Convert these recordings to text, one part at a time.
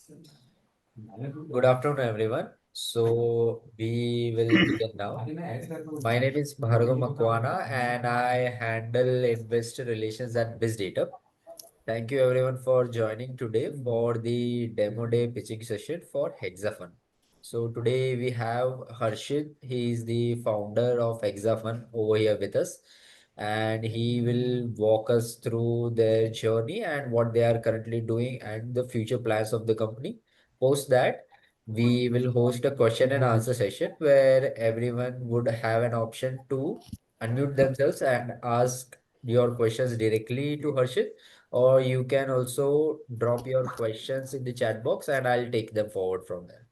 Good afternoon, everyone. So we will begin now. My name is Bhargav Makwana, and I handle investor relations at BizData. Thank you, everyone, for joining today for the demo day pitching session for Hexafun. So today we have Harshit. He is the founder of Hexafun over here with us, and he will walk us through their journey and what they are currently doing and the future plans of the company. Post that, we will host a question and answer session where everyone would have an option to unmute themselves and ask your questions directly to Harshit, or you can also drop your questions in the chat box and I'll take them forward from there.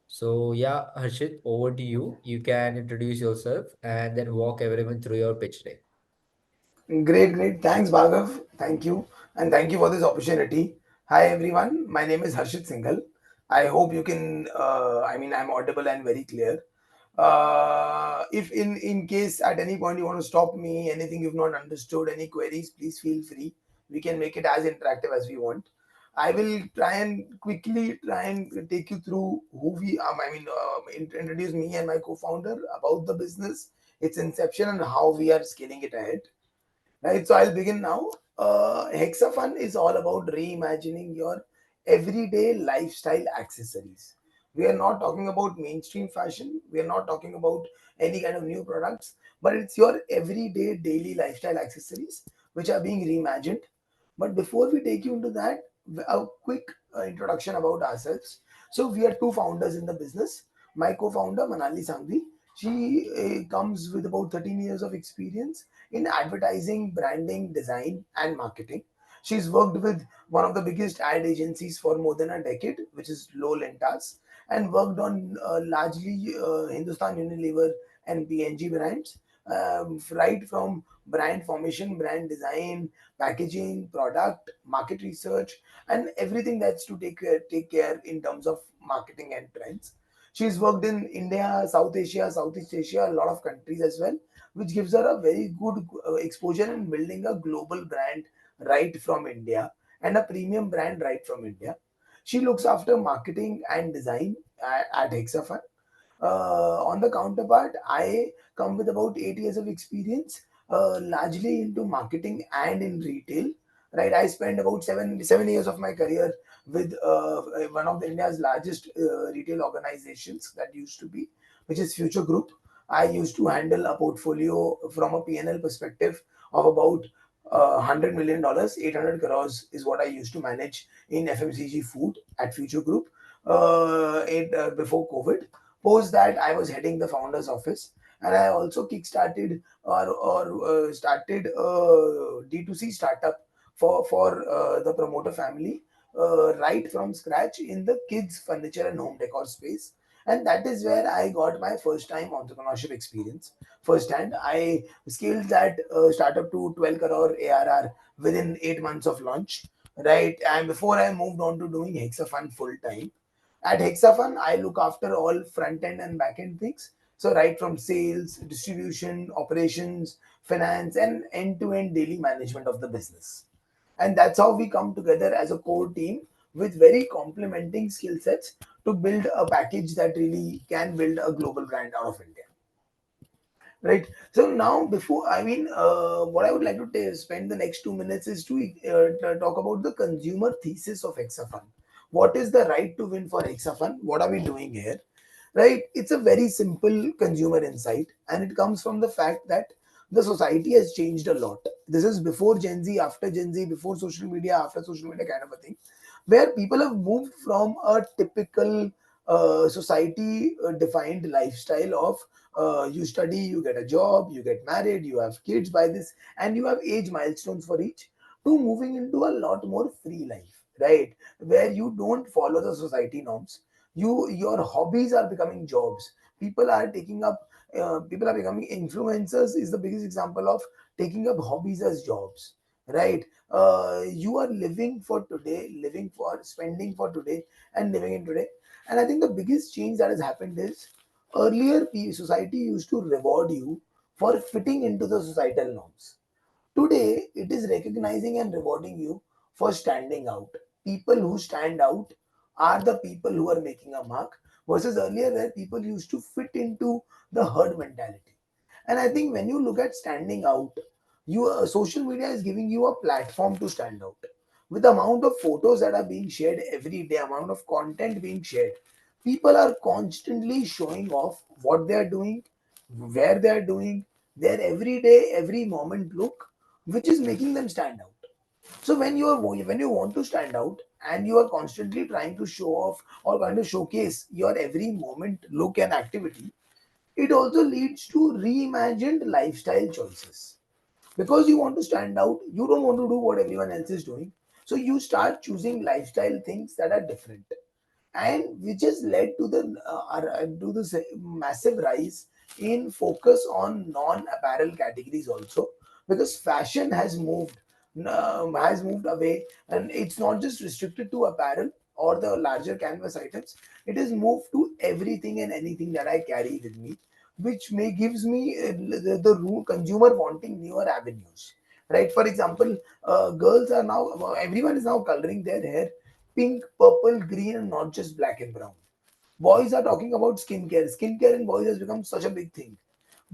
So yeah, Harshit, over to you. You can introduce yourself and then walk everyone through your pitch deck. Great, great. Thanks, Bhargav. Thank you. And thank you for this opportunity. Hi, everyone. My name is Harshit Singhal. I hope you can, I'm audible and very clear. If in case at any point you want to stop me, anything you've not understood, any queries, please feel free. We can make it as interactive as we want. I will try and quickly try and take you through who we introduce me and my co-founder about the business, its inception, and how we are scaling it ahead. Right, so I'll begin now. Hexafun is all about reimagining your everyday lifestyle accessories. We are not talking about mainstream fashion. We are not talking about any kind of new products, but it's your everyday daily lifestyle accessories which are being reimagined. But before we take you into that, a quick introduction about ourselves. So we are two founders in the business. My co-founder Manali Sangvi, she comes with about 13 years of experience in advertising, branding, design, and marketing. She's worked with one of the biggest ad agencies for more than a decade, which is Low Lentas, and worked on largely Hindustan Unilever and P&G brands, right from brand formation, brand design, packaging, product, market research, and everything that's to take care in terms of marketing and trends. She's worked in India, South Asia, Southeast Asia, a lot of countries as well, which gives her a very good exposure in building a global brand right from India and a premium brand right from India. She looks after marketing and design at Hexafun. On the counterpart, I come with about 8 years of experience, largely into marketing and in retail. Right, I spent about seven years of my career with one of the India's largest retail organizations that used to be, which is Future Group. I used to handle a portfolio from a P&L perspective of about $100 million. 800 crores is what I used to manage in FMCG food at Future Group before COVID. Post that, I was heading the founder's office, and I also kickstarted or started a D2C startup for the promoter family right from scratch in the kids furniture and home decor space. And that is where I got my first time entrepreneurship experience firsthand. I scaled that startup to 12 crore ARR within 8 months of launch, right? And before I moved on to doing Hexafun full time. At Hexafun, I look after all front end and back end things. So, right from sales, distribution, operations, finance, and end to end daily management of the business. And that's how we come together as a core team with very complementing skill sets to build a package that really can build a global brand out of India. Right. So now, what I would like to spend the next 2 minutes is to talk about the consumer thesis of Hexafun. What is the right to win for Hexafun? What are we doing here? Right. It's a very simple consumer insight, and it comes from the fact that the society has changed a lot. This is before Gen Z, after Gen Z, before social media, after social media kind of a thing, where people have moved from a typical society defined lifestyle of you study, you get a job, you get married, you have kids by this, and you have age milestones for each, to moving into a lot more free life, right? Where you don't follow the society norms. Your hobbies are becoming jobs. People are becoming influencers is the biggest example of taking up hobbies as jobs, right? You are living for today, living for spending for today, and living in today. And I think the biggest change that has happened is earlier society used to reward you for fitting into the societal norms. Today, it is recognizing and rewarding you for standing out. people who stand out are the people who are making a mark, versus earlier where people used to fit into the herd mentality. And I think when you look at standing out, social media is giving you a platform to stand out. With the amount of photos that are being shared every day, amount of content being shared, people are constantly showing off what they are doing, where they are doing, their everyday, every moment look, which is making them stand out. So when you want to stand out and you are constantly trying to show off or kind of showcase your every moment, look and activity, it also leads to reimagined lifestyle choices. Because you want to stand out, you don't want to do what everyone else is doing. So you start choosing lifestyle things that are different, and which has led to this massive rise in focus on non-apparel categories also, because fashion has moved away, and it's not just restricted to apparel or the larger canvas items. It has moved to everything and anything that I carry with me, which may gives me the consumer wanting newer avenues. Right, for example, girls are now everyone is now coloring their hair pink, purple, green, and not just black and brown. Boys are talking about skincare. Skincare in boys has become such a big thing.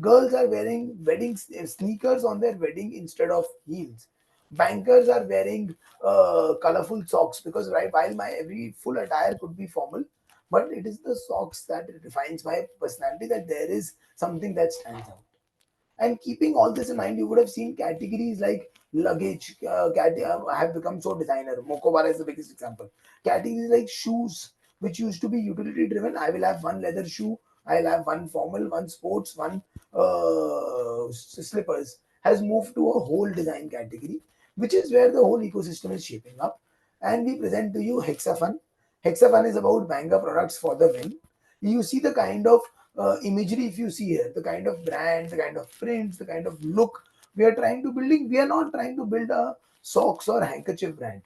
Girls are wearing wedding sneakers on their wedding instead of heels. Bankers are wearing colorful socks, because right, while my every full attire could be formal, but it is the socks that defines my personality, that there is something that stands out. And keeping all this in mind, you would have seen categories like luggage have become so designer. Mokobara is the biggest example. Categories like shoes, which used to be utility driven. I will have one leather shoe, I'll have one formal, one sports, one slippers, has moved to a whole design category, which is where the whole ecosystem is shaping up. And we present to you Hexafun. Hexafun is about manga products for the win. You see the kind of imagery, if you see here, the kind of brand, the kind of prints, the kind of look we are trying to building. We are not trying to build a socks or handkerchief brand.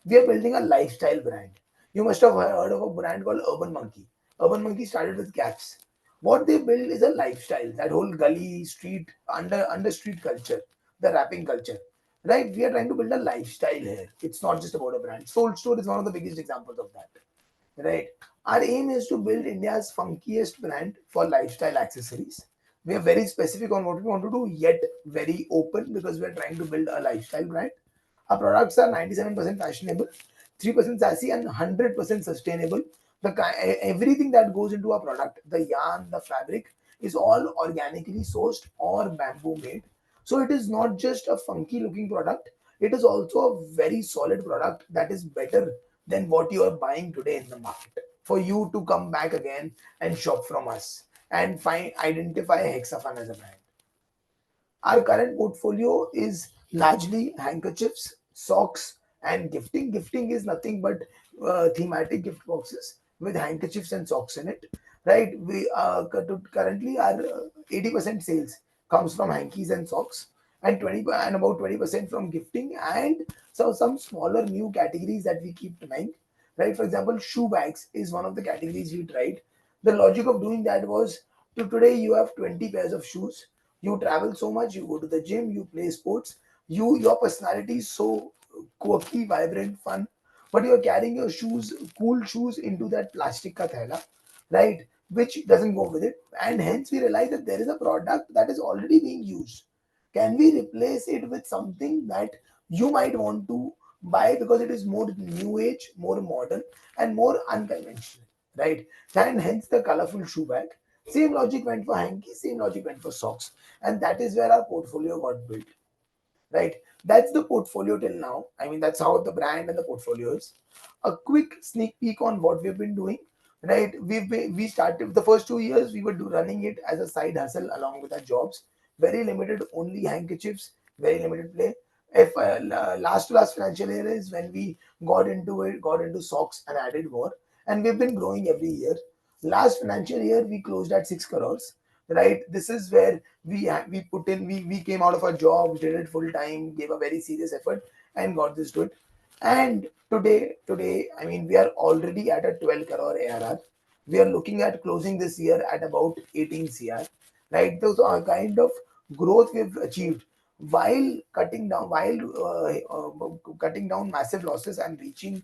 We are building a lifestyle brand. You must have heard of a brand called Urban Monkey. Urban Monkey started with caps. What they build is a lifestyle, that whole gully, street, under street culture, the rapping culture. Right? We are trying to build a lifestyle here. It's not just about a brand. Soul Store is one of the biggest examples of that. Right. Our aim is to build India's funkiest brand for lifestyle accessories. We are very specific on what we want to do, yet very open, because we are trying to build a lifestyle brand. Our products are 97% fashionable, 3% sassy, and 100% sustainable. Everything that goes into our product, the yarn, the fabric, is all organically sourced or bamboo made. So it is not just a funky looking product, it is also a very solid product that is better than what you are buying today in the market. For you to come back again and shop from us and find identify Hexafun as a brand. Our current portfolio is largely handkerchiefs, socks, and gifting. Gifting is nothing but thematic gift boxes with handkerchiefs and socks in it. Right? We currently our 80% sales comes from hankies and socks, and 20 and about 20% from gifting, and so some smaller new categories that we keep trying. Right? For example, shoe bags is one of the categories we tried. The logic of doing that was, to today you have 20 pairs of shoes, you travel so much, you go to the gym, you play sports, your personality is so quirky, vibrant, fun, but you're carrying your shoes, cool shoes, into that plastic ka thela, right, which doesn't go with it. And hence we realize that there is a product that is already being used. Can we replace it with something that you might want to buy, because it is more new age, more modern, and more unconventional, right? And hence the colorful shoe bag. Same logic went for hanky, same logic went for socks, and that is where our portfolio got built. Right? That's the portfolio till now. I mean, that's how the brand and the portfolio is. A quick sneak peek on what we've been doing. Right? We started the first 2 years. We were running it as a side hustle along with our jobs. Very limited, only handkerchiefs. Very limited play. If last to last financial year is when we got into it, got into socks and added more, and we've been growing every year. Last financial year we closed at 6 crores. Right, this is where we put in, we came out of our jobs, did it full time, gave a very serious effort, and got this to it. And today, I mean, we are already at a 12 crore ARR. We are looking at closing this year at about 18 CR. Right, those are kind of growth we've achieved. while cutting down massive losses and reaching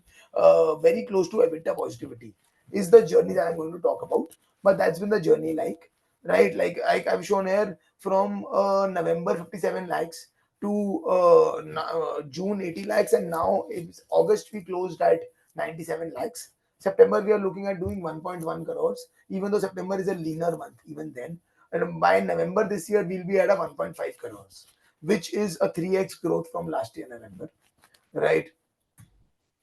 very close to EBITDA positivity is the journey that I'm going to talk about. But that's been the journey, like, right, like I've shown here from November 57 lakhs to June 80 lakhs, and now it's August we closed at 97 lakhs. September we are looking at doing 1.1 crores, even though September is a leaner month even then. And by November this year we'll be at a 1.5 crores, which is a 3x growth from last year November, right?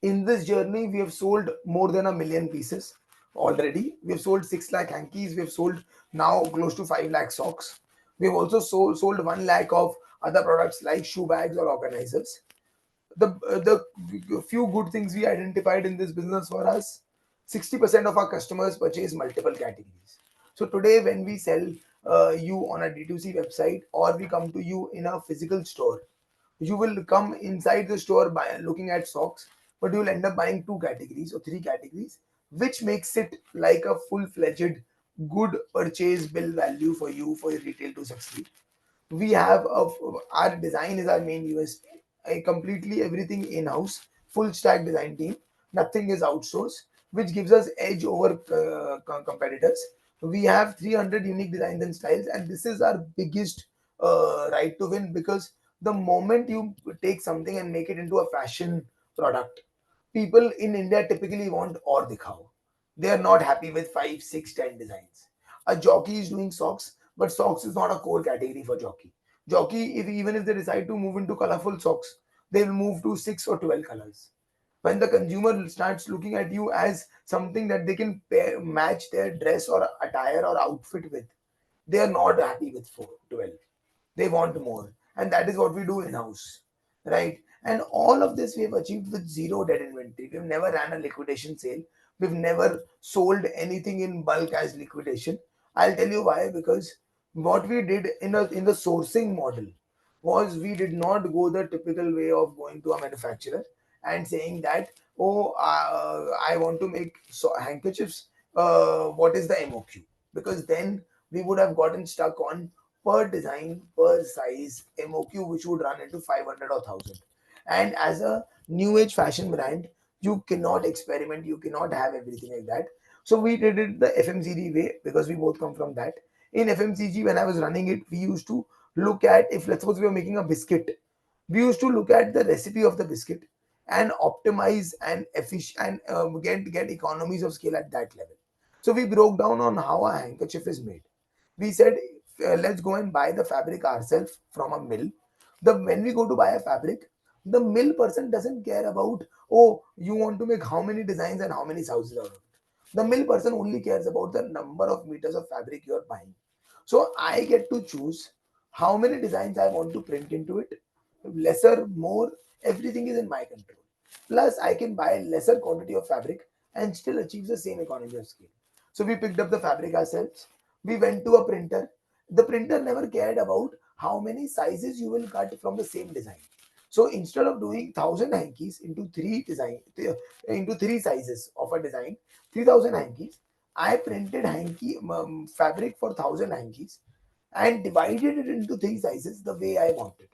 In this journey, we have sold more than a million pieces already. We have sold 6 lakh hankies. We have sold now close to 5 lakh socks. We have also sold 1 lakh of other products like shoe bags or organizers. The few good things we identified in this business for us: 60% of our customers purchase multiple categories. So today, when we sell you on a D2C website, or we come to you in a physical store, you will come inside the store by looking at socks, but you will end up buying two categories or three categories, which makes it like a full-fledged good purchase bill value for you for your retail to succeed. We have our design is our main USP. Completely everything in house, full stack design team. Nothing is outsourced, which gives us edge over competitors. We have 300 unique designs and styles, and this is our biggest right to win, because the moment you take something and make it into a fashion product, people in India typically want or dikhao. They are not happy with 5, 6, 10 designs. A jockey is doing socks, but socks is not a core category for jockey. Jockey, if even if they decide to move into colorful socks, they will move to 6 or 12 colors. When the consumer starts looking at you as something that they can match their dress or attire or outfit with, they are not happy with 4, 12. They want more. And that is what we do in house, right? And all of this we have achieved with zero dead inventory. We've never ran a liquidation sale. We've never sold anything in bulk as liquidation. I'll tell you why. Because what we did in the sourcing model was, we did not go the typical way of going to a manufacturer and saying that, oh, I want to make handkerchiefs. What is the MOQ? Because then we would have gotten stuck on per design, per size MOQ, which would run into 500 or 1000. And as a new age fashion brand, you cannot experiment, you cannot have everything like that. So we did it the FMCG way, because we both come from that. In FMCG, when I was running it, we used to look at, if let's suppose we were making a biscuit, we used to look at the recipe of the biscuit and optimize and efficient and get economies of scale at that level. So we broke down on how a handkerchief is made. We said, let's go and buy the fabric ourselves from a mill. The When we go to buy a fabric, the mill person doesn't care about, oh, you want to make how many designs and how many sizes out of it. The mill person only cares about the number of meters of fabric you're buying. So I get to choose how many designs I want to print into it. Lesser, more, everything is in my control. Plus, I can buy lesser quantity of fabric and still achieve the same economy of scale. So we picked up the fabric ourselves. We went to a printer. The printer never cared about how many sizes you will cut from the same design. So instead of doing 1,000 hankies into three sizes of a design, 3,000 hankies, I printed hanky fabric for 1,000 hankies and divided it into three sizes the way I wanted.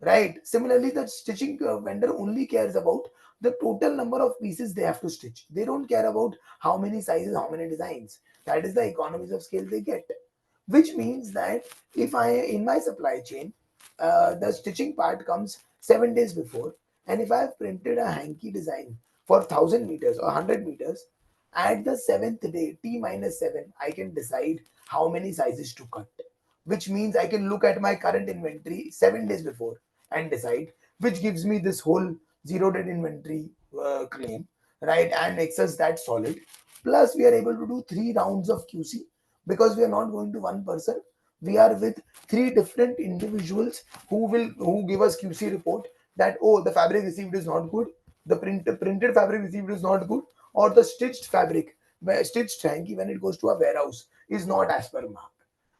Right. Similarly, the stitching vendor only cares about the total number of pieces they have to stitch. They don't care about how many sizes, how many designs. That is the economies of scale they get. Which means that if I, in my supply chain, the stitching part comes 7 days before, and if I have printed a hanky design for 1,000 meters or 100 meters, at the seventh day, T minus 7, I can decide how many sizes to cut, which means I can look at my current inventory 7 days before and decide, which gives me this whole zero dead inventory claim, right? And makes us that solid. Plus, we are able to do 3 rounds of QC, because we are not going to one person. We are with three different individuals who give us QC report that, oh, the fabric received is not good, the printed fabric received is not good, or the stitched fabric, stitched hanky when it goes to a warehouse is not as per mark.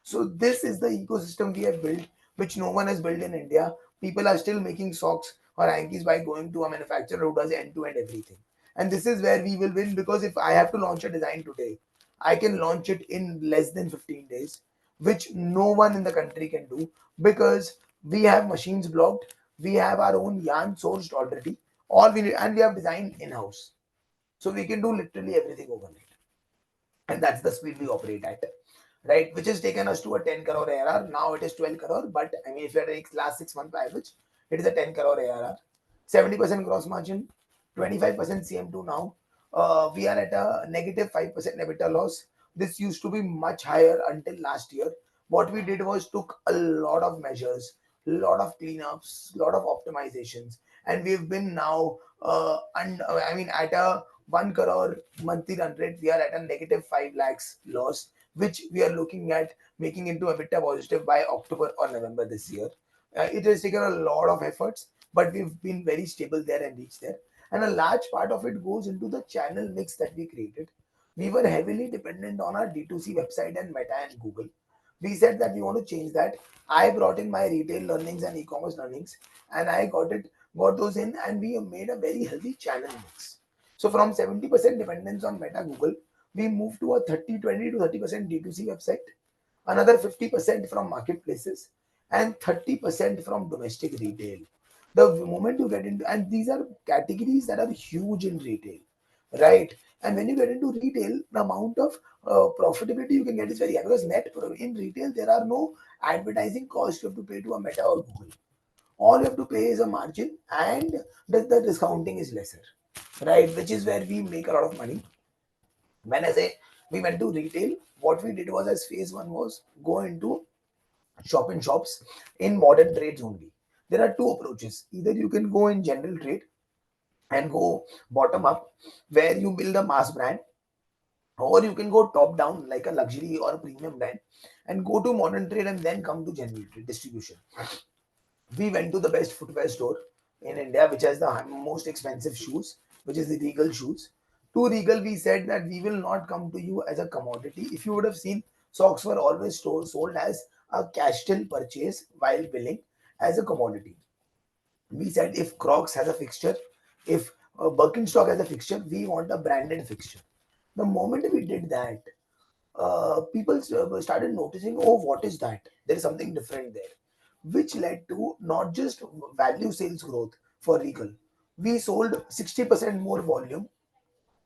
So this is the ecosystem we have built, which no one has built in India. People are still making socks or hankies by going to a manufacturer who does end-to-end everything. And this is where we will win, because if I have to launch a design today, I can launch it in less than 15 days, which no one in the country can do, because We have machines blocked. We have our own yarn sourced already. All we need, and we have designed in house, so we can do literally everything overnight, and that's the speed we operate at, right? Which has taken us to a 10 crore ARR. Now it is 12 crore, but I mean, if you take last 6 month average, it is a 10 crore ARR, 70% gross margin, 25% CM2 now. We are at a negative 5% EBITDA loss. This used to be much higher until last year. What we did was took a lot of measures, lot of cleanups, lot of optimizations, and we've been now, and I mean, at a 1 crore monthly run rate, we are at a negative 5 lakhs loss, which we are looking at making into EBITDA positive by October or November this year. It has taken a lot of efforts, but we've been very stable there and reached there. And a large part of it goes into the channel mix that we created. We were heavily dependent on our D2C website and Meta and Google. We said that we want to change that. I brought in my retail learnings and e-commerce learnings, and I got those in, and we made a very healthy channel mix. So from 70% dependence on Meta Google, we moved to a 30-20 to 30% D2C website, another 50% from marketplaces, and 30% from domestic retail. The moment you get into, and these are categories that are huge in retail, right? And when you get into retail, the amount of profitability you can get is very high, because in retail there are no advertising costs you have to pay to a Meta or Google. All you have to pay is a margin, and the discounting is lesser, right? Which is where we make a lot of money. When I say we went to retail, what we did was, as phase one was, go into shop in shops in modern trades only. There are two approaches. Either you can go in general trade and go bottom up, where you build a mass brand, or you can go top down like a luxury or a premium brand and go to modern trade and then come to general trade distribution. We went to the best footwear store in India, which has the most expensive shoes, which is the Regal shoes. To Regal, we said that we will not come to you as a commodity. If you would have seen, socks were always sold as a cash till purchase while billing as a commodity. We said if Crocs has a fixture, if Birkenstock has a fixture, we want a branded fixture. The moment we did that, people started noticing, oh, what is that? There is something different there, which led to not just value sales growth for Regal. We sold 60% more volume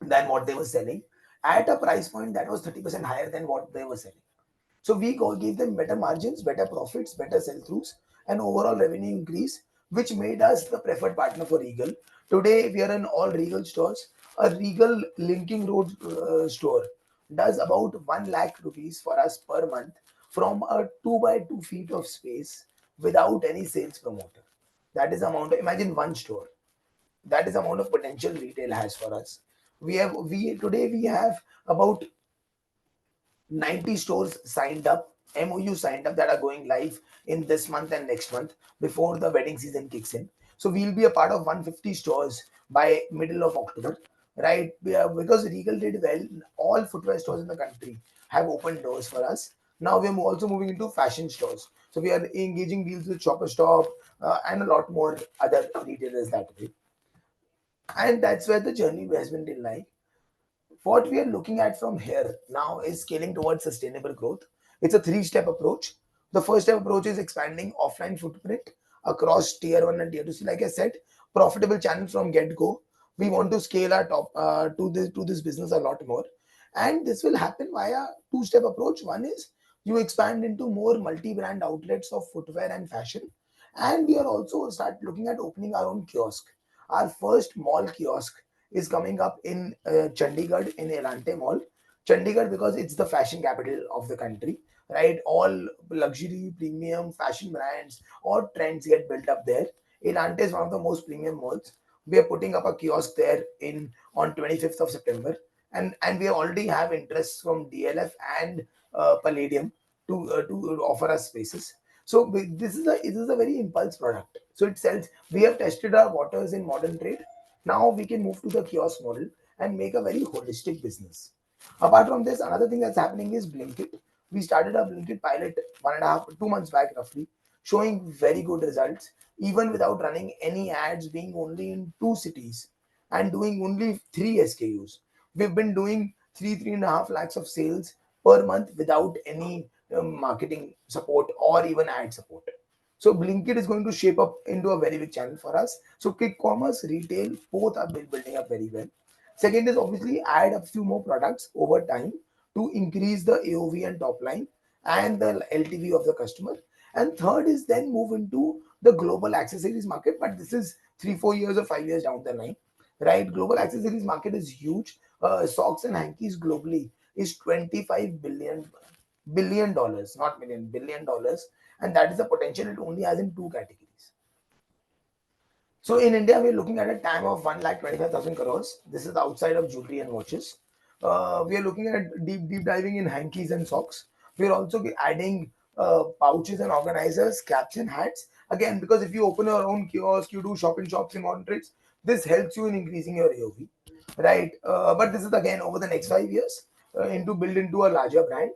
than what they were selling at a price point that was 30% higher than what they were selling. So we gave them better margins, better profits, better sell-throughs, and overall revenue increase, which made us the preferred partner for Regal. Today we are in all Regal stores. A Regal Linking Road store does about 1 lakh rupees for us per month from a 2 by 2 feet of space without any sales promoter. That is the amount. Imagine one store. That is the amount of potential retail has for us. We today we have about 90 stores signed up, MOU signed up, that are going live in this month and next month before the wedding season kicks in. So we'll be a part of 150 stores by middle of October, right? Because Regal did well, all footwear stores in the country have opened doors for us. Now we're also moving into fashion stores. So we are engaging deals with Shopper Stop and a lot more other retailers that way. And that's where the journey has been till now. What we are looking at from here now is scaling towards sustainable growth. It's a three-step approach. The first step approach is expanding offline footprint across tier one and tier two. So like I said, profitable channel from get go. We want to scale our top to this business a lot more, and this will happen via two-step approach. One is you expand into more multi-brand outlets of footwear and fashion, and we are also start looking at opening our own kiosk. Our first mall kiosk is coming up in Chandigarh in Elante Mall. Chandigarh, because it's the fashion capital of the country, right? All luxury, premium fashion brands or trends get built up there. Elante is one of the most premium malls. We are putting up a kiosk there in on 25th of September, and we already have interest from DLF and Palladium to offer us spaces. So this is a very impulse product. So it sells. We have tested our waters in modern trade. Now we can move to the kiosk model and make a very holistic business. Apart from this, another thing that's happening is Blinkit. We started our Blinkit pilot 1.5, 2 months back roughly, showing very good results, even without running any ads, being only in 2 cities and doing only 3 SKUs. We've been doing 3.5 lakhs of sales per month without any marketing support or even ad support. So Blinkit is going to shape up into a very big channel for us. So quick commerce, retail, both are building up very well. Second is obviously add a few more products over time to increase the AOV and top line and the LTV of the customer. And third is then move into the global accessories market, but this is 3-4 years or 5 years down the line, right? Global accessories market is huge. Socks and hankies globally is 25 billion dollars, not million, $1 billion, and that is the potential it only has in two categories. So in India, we're looking at a TAM of 1,25,000 crores. This is outside of jewelry and watches. We are looking at deep diving in hankies and socks. We're also adding pouches and organizers, caps and hats. Again, because if you open your own kiosk, you do shop in shops in modern trades, this helps you in increasing your AOV, right? But this is again over the next 5 years into build into a larger brand.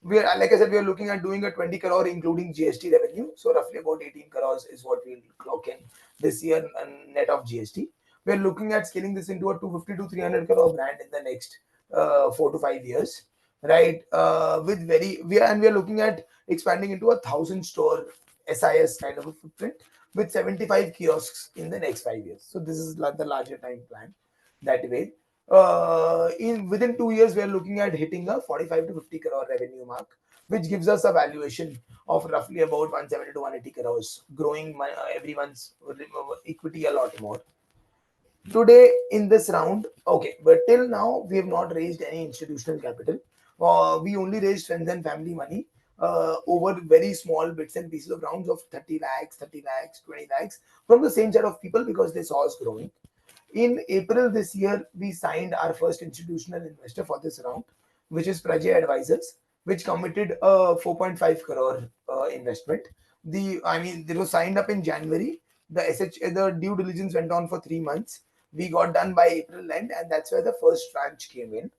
We are, like I said, we are looking at doing a 20 crore including GST revenue. So roughly about 18 crores is what we'll clock in this year net of GST. We are looking at scaling this into a 250 to 300 crore brand in the next 4 to 5 years, right? With very we are looking at expanding into 1,000 store SIS kind of a footprint with 75 kiosks in the next 5 years. So this is the larger time plan that way. In within 2 years, we are looking at hitting a 45 to 50 crore revenue mark, which gives us a valuation of roughly about 170 to 180 crores, growing everyone's equity a lot more. Today in this round, okay, but till now we have not raised any institutional capital. We only raised friends and family money over very small bits and pieces of rounds of 30 lakhs, 30 lakhs, 20 lakhs from the same set of people because they saw us growing. In April this year, we signed our first institutional investor for this round, which is Prajay Advisors, which committed a 4.5 crore investment. They were signed up in January. The due diligence went on for 3 months. We got done by April end, and that's where the first tranche came in.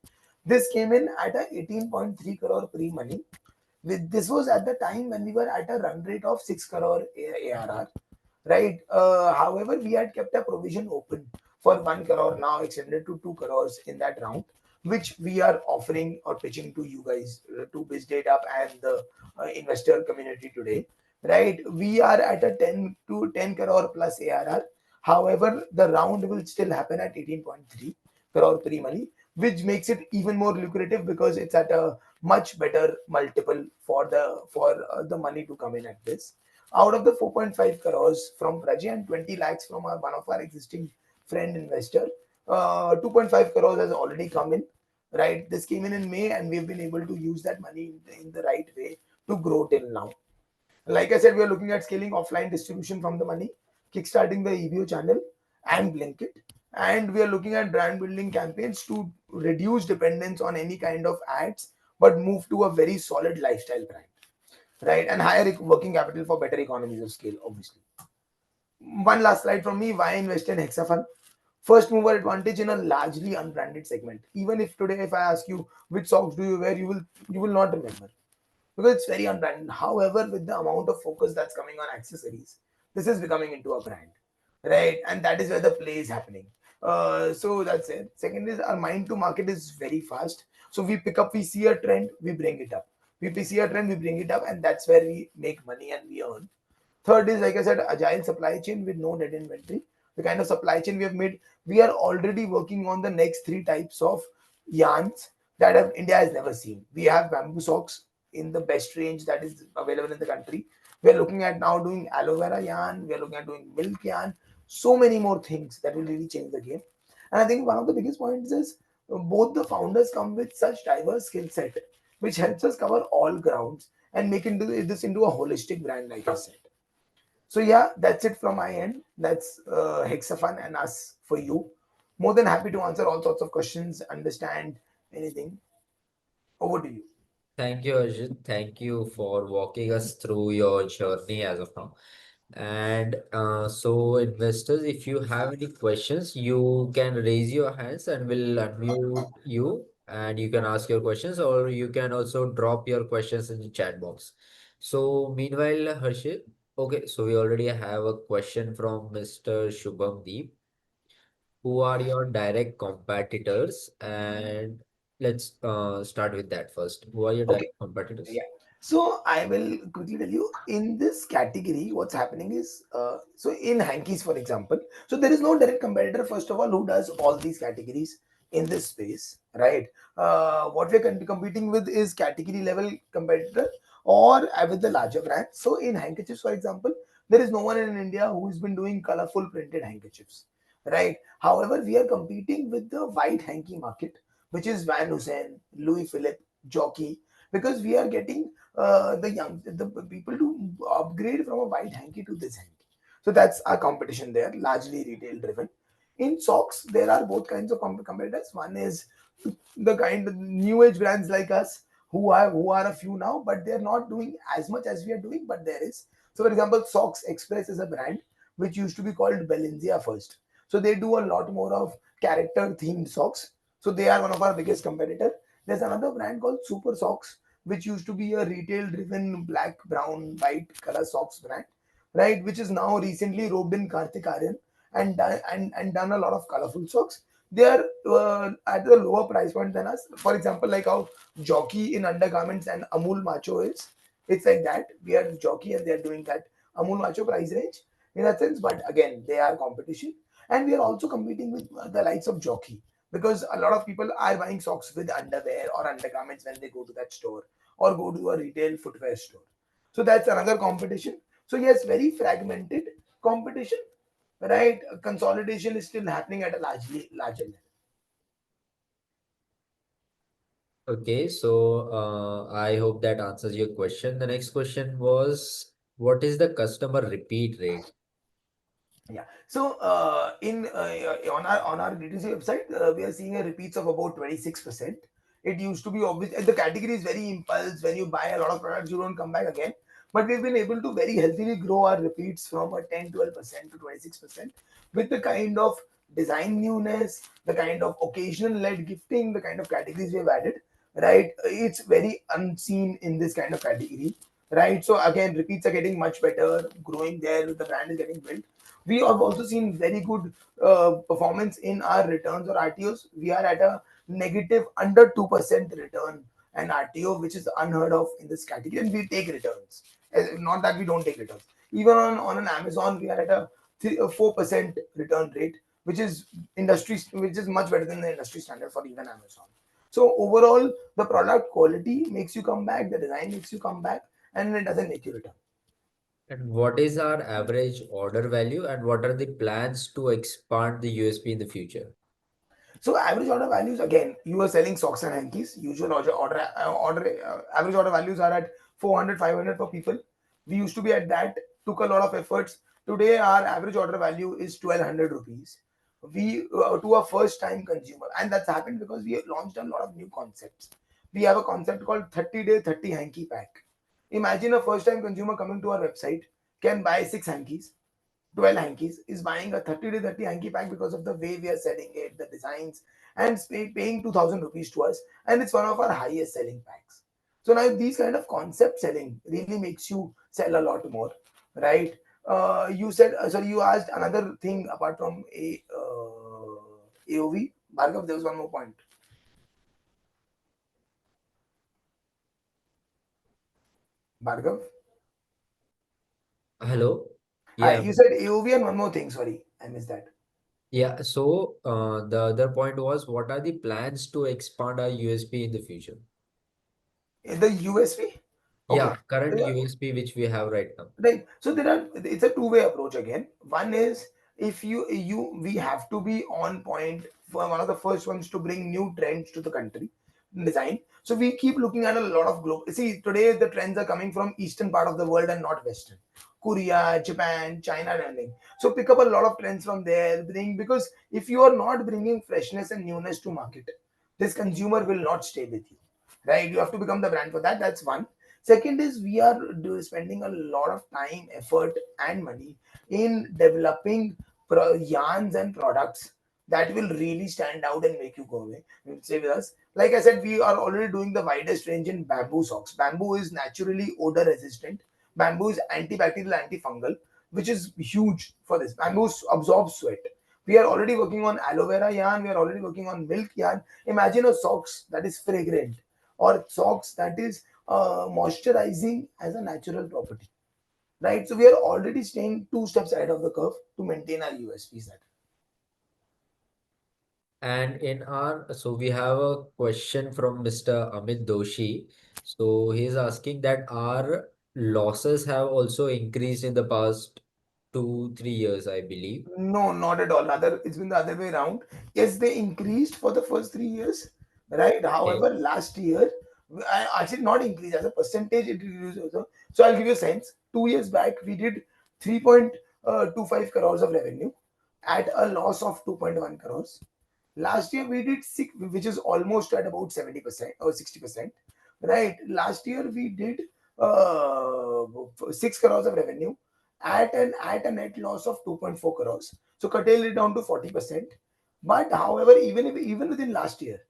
This came in at a 18.3 crore pre-money. This was at the time when we were at a run rate of 6 crore ARR, right? However, we had kept a provision open for 1 crore, now extended to 2 crores in that round, which we are offering or pitching to you guys, to BizData and the investor community today, right? We are at a 10 to 10 crore plus ARR. However, the round will still happen at 18.3 crore pre-money, which makes it even more lucrative because it's at a much better multiple for the money to come in at this. Out of the 4.5 crores from Prajay and 20 lakhs from one of our existing friend investor, 2.5 crores has already come in, right? This came in May, and we've been able to use that money in the right way to grow till now. Like I said, we are looking at scaling offline distribution from the money, kickstarting the EBO channel and Blinkit. And we are looking at brand building campaigns to reduce dependence on any kind of ads, but move to a very solid lifestyle brand, right? And higher working capital for better economies of scale, obviously. One last slide from me. Why invest in Hexafun? First mover advantage in a largely unbranded segment. Even if today, if I ask you which socks do you wear, you will not remember because it's very unbranded. However, with the amount of focus that's coming on accessories, this is becoming into a brand, right? And that is where the play is happening. So that's it. Second is our mind to market is very fast. So we see a trend, we bring it up. We see a trend, we bring it up, and that's where we make money and we earn. Third is, like I said, agile supply chain with no dead inventory. The kind of supply chain we have made, we are already working on the next three types of yarns that India has never seen. We have bamboo socks in the best range that is available in the country. We are looking at now doing aloe vera yarn. We are looking at doing milk yarn. So many more things that will really change the game. And I think one of the biggest points is both the founders come with such diverse skill set, which helps us cover all grounds and make this into a holistic brand, like I said. So yeah, that's it from my end. That's Hexafun and us for you. More than happy to answer all sorts of questions, understand anything. Over to you. Thank you, Arjun. Thank you for walking us through your journey as of now. And so, investors, if you have any questions, you can raise your hands and we'll unmute you and you can ask your questions, or you can also drop your questions in the chat box. So, meanwhile, Harshit, okay, so we already have a question from Mr. Shubham Deep. Who are your direct competitors? And let's start with that first. Who are your Okay. direct competitors? Yeah. So I will quickly tell you in this category, what's happening is so in hankies, for example, so there is no direct competitor, first of all, who does all these categories in this space, right? What we're competing with is category level competitor or with the larger brands. So in handkerchiefs, for example, there is no one in India who has been doing colorful printed handkerchiefs, right? However, we are competing with the white hanky market, which is Van Heusen, Louis Philippe, Jockey, because we are getting the people to upgrade from a white hanky to this hanky. So that's our competition there, largely retail driven. In socks, there are both kinds of competitors. One is the kind of new age brands like us who are a few now, but they're not doing as much as we are doing. But there is. So, for example, Socks Express is a brand which used to be called Balenciaga first. So they do a lot more of character themed socks. So they are one of our biggest competitor. There's another brand called Super Socks, which used to be a retail driven black, brown, white color socks brand, right? Which is now recently robed in Kartik Aryan and done a lot of colorful socks. They are at a lower price point than us. For example, like how Jockey in undergarments and Amul Macho is. It's like that. We are Jockey and they are doing that Amul Macho price range in that sense. But again, they are competition. And we are also competing with the likes of Jockey because a lot of people are buying socks with underwear or undergarments when they go to that store or go to a retail footwear store. So that's another competition. So yes, very fragmented competition, right? Consolidation is still happening at a largely larger level. Okay, so I hope that answers your question. The next question was, what is the customer repeat rate? Yeah. So in on our DTC website, we are seeing a repeats of about 26%. It used to be obvious, and the category is very impulse. When you buy a lot of products, you don't come back again. But we've been able to very healthily grow our repeats from a 10-12% to 26% with the kind of design newness, the kind of occasional led gifting, the kind of categories we've added, right? It's very unseen in this kind of category, right? So again, repeats are getting much better, growing there, the brand is getting built. We have also seen very good performance in our returns or RTOs. We are at a negative under 2% return and RTO, which is unheard of in this category. And we take returns. Not that we don't take returns. Even on an Amazon, we are at a 4% return rate, which is which is much better than the industry standard for even Amazon. So overall, the product quality makes you come back, the design makes you come back, and it doesn't make you return. And what is our average order value and what are the plans to expand the USP in the future? So average order values again, you are selling socks and hankies. Usual average order values are at 400, 500 for people. We used to be at that. Took a lot of efforts. Today our average order value is 1200 rupees. We to a first time consumer, and that's happened because we launched a lot of new concepts. We have a concept called 30-day 30 hanky pack. Imagine a first time consumer coming to our website can buy six hankies 12 hankies is buying a 30 to 30 hanky pack because of the way we are selling it, the designs, and paying 2000 rupees to us. And it's one of our highest selling packs. So now these kind of concept selling really makes you sell a lot more, right? You said, sorry, you asked another thing apart from AOV. Bhargav, there was one more point. Bhargav? Hello? Hi, Yeah, you said AOV and one more thing. Sorry, I missed that. yeah. So the other point was, what are the plans to expand our USP in the future? The USP? Yeah, Okay. current USP which we have right now. Right. So there are it's a two-way approach again. One is if you we have to be on point for one of the first ones to bring new trends to the country design. So we keep looking at a lot of global. See, today the trends are coming from eastern part of the world and not western. Korea, Japan, China, and everything. So pick up a lot of trends from there. Bring because if you are not bringing freshness and newness to market, this consumer will not stay with you, right? You have to become the brand for that. That's one. Second is we are spending a lot of time, effort, and money in developing yarns and products that will really stand out and make you go away. Stay with us. Like I said, we are already doing the widest range in bamboo socks. Bamboo is naturally odor resistant. Bamboo is antibacterial, antifungal, which is huge for this. Bamboo absorbs sweat. We are already working on aloe vera yarn. We are already working on milk yarn. Imagine a socks that is fragrant or socks that is moisturizing as a natural property, right? So we are already staying two steps ahead of the curve to maintain our USPs. That And so we have a question from Mr. Amit Doshi. So he's asking that our losses have also increased in the past 2, 3 years, I believe. no, not at all. Rather, it's been the other way around. Yes, they increased for the first 3 years, right? Okay. However, last year, actually not increased as a percentage, it reduced also. So I'll give you a sense. 2 years back, we did 3.25 crores of revenue at a loss of 2.1 crores. Last year we did six, which is almost at about 70% or 60%. Right. Last year we did 6 crores of revenue at a net loss of 2.4 crores. So curtail it down to 40%. But however, even within last year,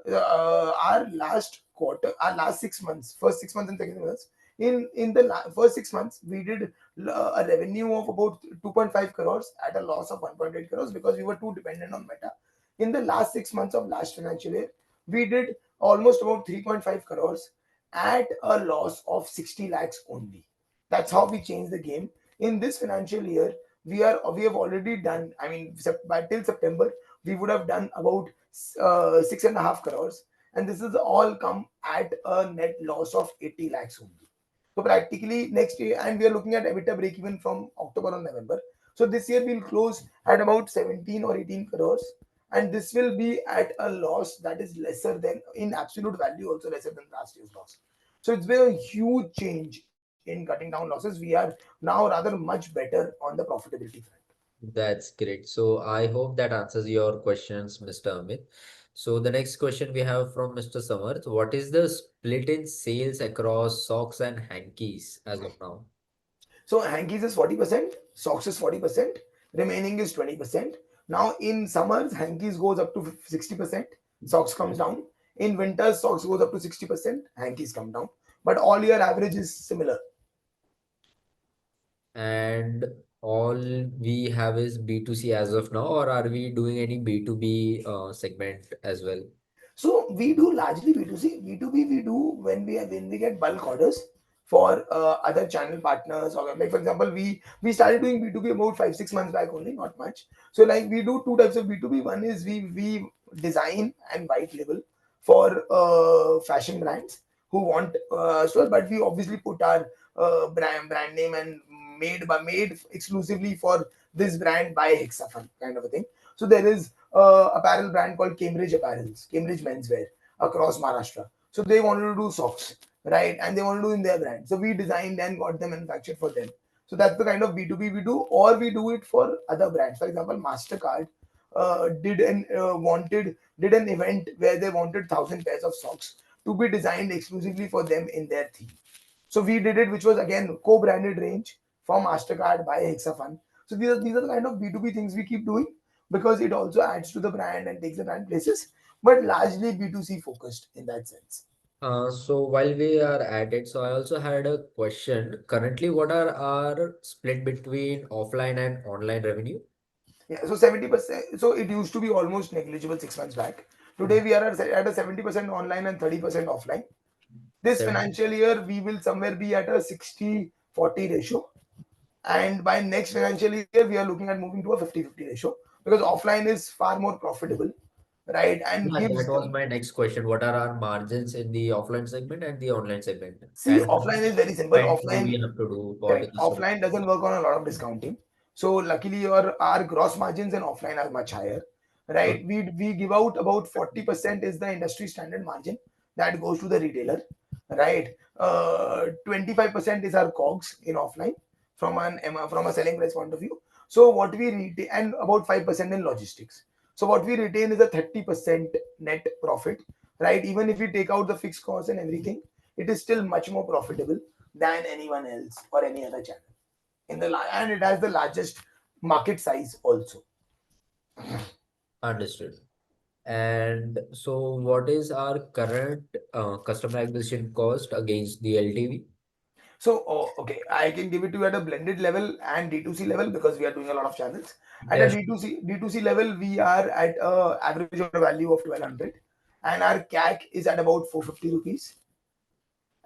our last quarter, our last 6 months, first 6 months and second months, in the first 6 months, we did a revenue of about 2.5 crores at a loss of 1.8 crores because we were too dependent on Meta. In the last 6 months of last financial year, we did almost about 3.5 crores at a loss of 60 lakhs only. That's how we changed the game. In this financial year, we have already done. I mean, by till September, we would have done about 6.5 crores, and this is all come at a net loss of 80 lakhs only. So practically next year, and we are looking at EBITDA break even from October or November. So this year we'll close at about 17 or 18 crores, and this will be at a loss that is lesser than in absolute value, also lesser than last year's loss. So it's been a huge change in cutting down losses. We are now rather much better on the profitability front. That's great. So I hope that answers your questions, Mr. Amit. So the next question we have from Mr. Samarth. What is the split in sales across socks and hankies as of now? So hankies is 40%, socks is 40%, remaining is 20%. Now in summers, hankies goes up to 60%, socks comes down. In winters, socks goes up to 60%, hankies come down. But all year average is similar. And all we have is B2C as of now, or are we doing any B2B segment as well? So we do largely B2C. B2B we do when we get bulk orders for other channel partners, or like for example we started doing B2B about 5 6 months back only, not much. So like we do two types of B2B. One is we design and white label for fashion brands who want store, but we obviously put our brand name and made exclusively for this brand by Hexafun kind of a thing. So there is apparel brand called Cambridge Apparels, Cambridge Menswear across Maharashtra. So they wanted to do socks, right? And they want to do in their brand. So we designed and got them manufactured for them. So that's the kind of B2B we do, or we do it for other brands. For example, Mastercard did an event where they wanted 1,000 pairs of socks to be designed exclusively for them in their theme. So we did it, which was again co-branded range from Mastercard by Hexafun. So these are the kind of B2B things we keep doing because it also adds to the brand and takes the brand places, but largely B2C focused in that sense. So while we are at it, so I also had a question. Currently, what are our split between offline and online revenue? Yeah, so 70%. So it used to be almost negligible 6 months back. Today we are at a 70% online and 30% offline. This 70. financial year we will somewhere be at a 60/40 ratio, and by next financial year we are looking at moving to a 50/50 ratio because offline is far more profitable, right? And Yeah, that gives was them. my next question. What are our margins in the offline segment and the online segment? See, And how offline is much very simple. spend do we Offline, have to do for the correct. customer? Offline doesn't work on a lot of discounting. So luckily your our gross margins in offline are much higher. Right. Okay. We give out about 40% is the industry standard margin that goes to the retailer. Right. 25% is our COGS in offline from a selling price point of view. So what we retain, and about 5% in logistics. So what we retain is a 30% net profit. Right. Even if we take out the fixed costs and everything, it is still much more profitable than anyone else or any other channel and it has the largest market size also. Understood. And so what is our current customer acquisition cost against the LTV? So okay, I can give it to you at a blended level and D2C level because we are doing a lot of channels. At a Yes. D2C level, we are at a average order value of 1,200, and our CAC is at about 450 rupees.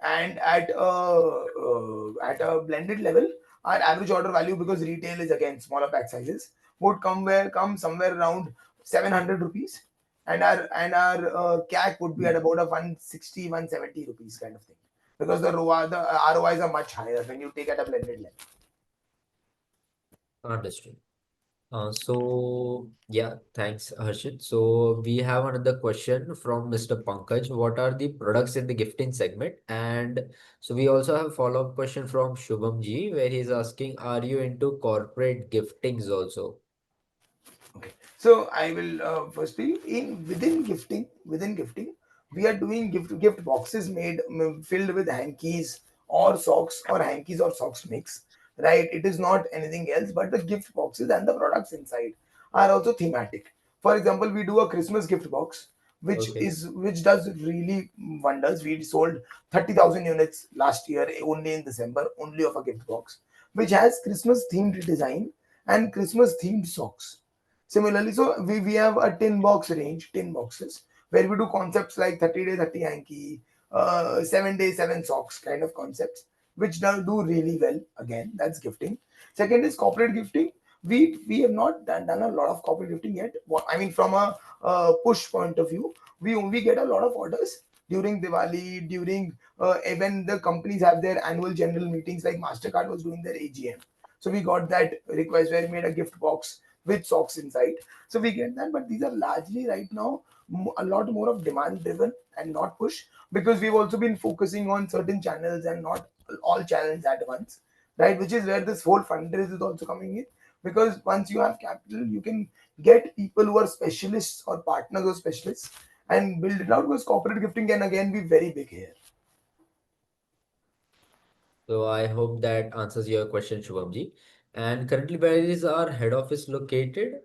and at a blended level, our average order value, because retail is again smaller pack sizes, would come somewhere around 700 rupees, and our CAC would be at about a 160 170 rupees kind of thing, because the ROIs are much higher when you take at a blended level. Understood. Yeah, thanks, Harshit. So we have another question from Mr. Pankaj. What are the products in the gifting segment? And so we also have follow-up question from Shubham Ji, where he's asking, are you into corporate giftings also? Okay. So I will firstly in within gifting, we are doing gift boxes made filled with hankies or socks, or hankies or socks mix. Right. It is not anything else, but the gift boxes and the products inside are also thematic. For example, we do a Christmas gift box, Okay. which does really wonders. We sold 30,000 units last year only in December, only of a gift box, which has Christmas themed design and Christmas themed socks. Similarly, so we have a tin box range, tin boxes, where we do concepts like 30 day 30 hanky, 7 day 7 socks kind of concepts, which do really well. Again, that's gifting. Second is corporate gifting. We have not done a lot of corporate gifting yet. I mean, from a push point of view, we get a lot of orders during Diwali, during when the companies have their annual general meetings, like Mastercard was doing their AGM. So we got that request where we made a gift box with socks inside. So we get that, but these are largely right now a lot more of demand driven and not push, because we've also been focusing on certain channels and not all channels at once, right? Which is where this whole fundraise is also coming in, because once you have capital, you can get people who are specialists or partners or specialists and build it out, because corporate gifting can again be very big here. So I hope that answers your question, Shubham Ji. And currently, where is our head office located?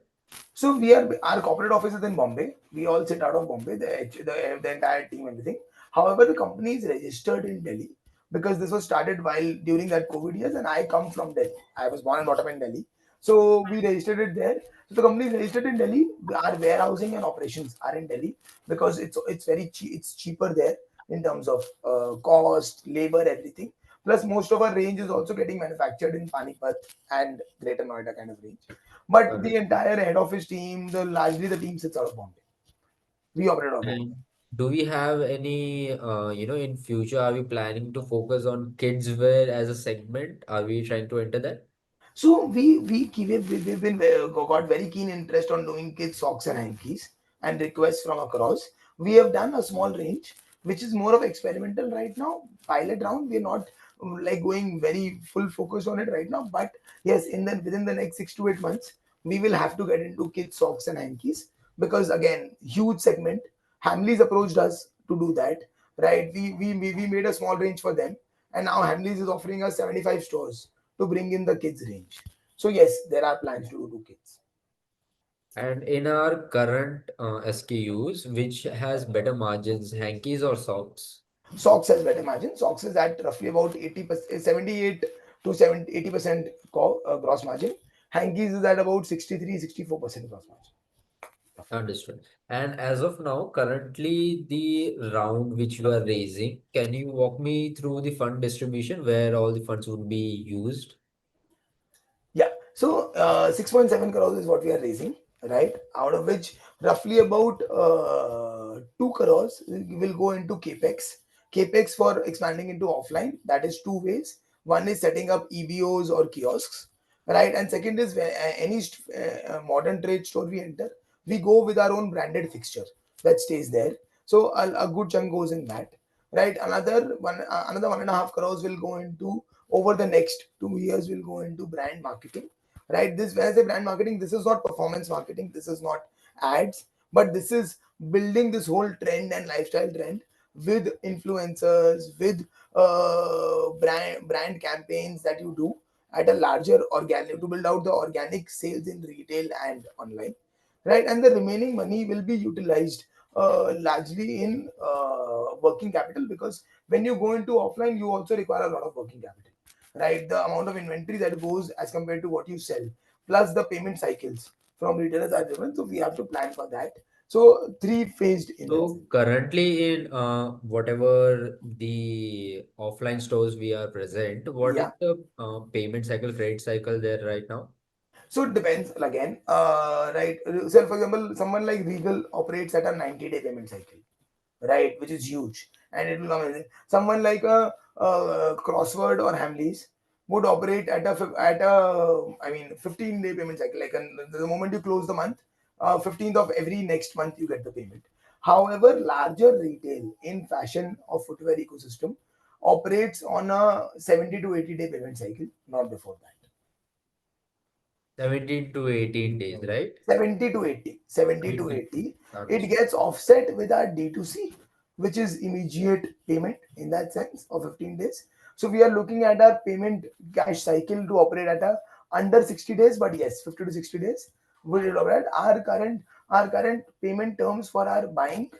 So we are our corporate office is in Bombay. We all sit out of Bombay, the entire team, everything. However, the company is registered in Delhi, because this was started while during that COVID years, and I come from Delhi. I was born and brought up in Delhi, so we registered it there. So the company is registered in Delhi. Our warehousing and operations are in Delhi, because it's very cheap. It's cheaper there in terms of cost, labor, everything. Plus, most of our range is also getting manufactured in Panipat and Greater Noida kind of range. But the Understood. entire head office team, the largely the team sits out of Bombay. We operate out of Bombay. And do we have any, in future, are we planning to focus on kids wear as a segment? Are we trying to enter that? So we've been got very keen interest on doing kids socks and hankies, and requests from across. We have done a small range, which is more of experimental right now, pilot round. We're not like going very full focus on it right now, but yes, in the within the next 6 to 8 months, we will have to get into kids socks and hankies, because again, huge segment. Hamleys approached us to do that, right? We made a small range for them, and now Hamleys is offering us 75 stores to bring in the kids range. So yes, there are plans to do kids. And in our current SKUs, which has better margins, hankies or socks? Socks has better margin. Socks is at roughly about 80%, 78 to 70, 80% gross margin. Hankies is at about 63, 64% gross margin. Understood. And as of now, currently the round which you are raising, can you walk me through the fund distribution where all the funds would be used? Yeah. So 6.7 crores is what we are raising, right? Out of which roughly about 2 crores will go into capex. Capex for expanding into offline. That is two ways. One is setting up EBOs or kiosks, right? And second is any modern trade store we enter, we go with our own branded fixture that stays there. So a good chunk goes in that, right? Another 1.5 crores will go into, over the next 2 years, will go into brand marketing, right? This, when I say brand marketing, this is not performance marketing, this is not ads, but this is building this whole trend and lifestyle trend with influencers, with brand campaigns that you do at a larger organic, to build out the organic sales in retail and online, right? And the remaining money will be utilized largely in working capital, because when you go into offline, you also require a lot of working capital, right? The amount of inventory that goes as compared to what you sell, plus the payment cycles from retailers are different, so we have to plan for that. So three phased in that So sense. currently in whatever the offline stores we are present, what is Yeah. the payment cycle, credit cycle there right now? So it depends again, right? So for example, someone like Regal operates at a 90-day payment cycle, right? Which is huge, and it will come in. Someone like a Crossword or Hamleys would operate at I mean 15-day payment cycle. Like the moment you close the month, 15th of every next month you get the payment. However, larger retail in fashion or footwear ecosystem operates on a 70 to 80-day payment cycle, not before that. 17 to 18 days, right? 70 to 80, 70 to 70. 80, it Understood. gets offset with our D2C, which is immediate payment in that sense of 15 days. So we are looking at our payment cash cycle to operate at a under 60 days, but yes, 50 to 60 days we will operate. Our current payment terms for our buying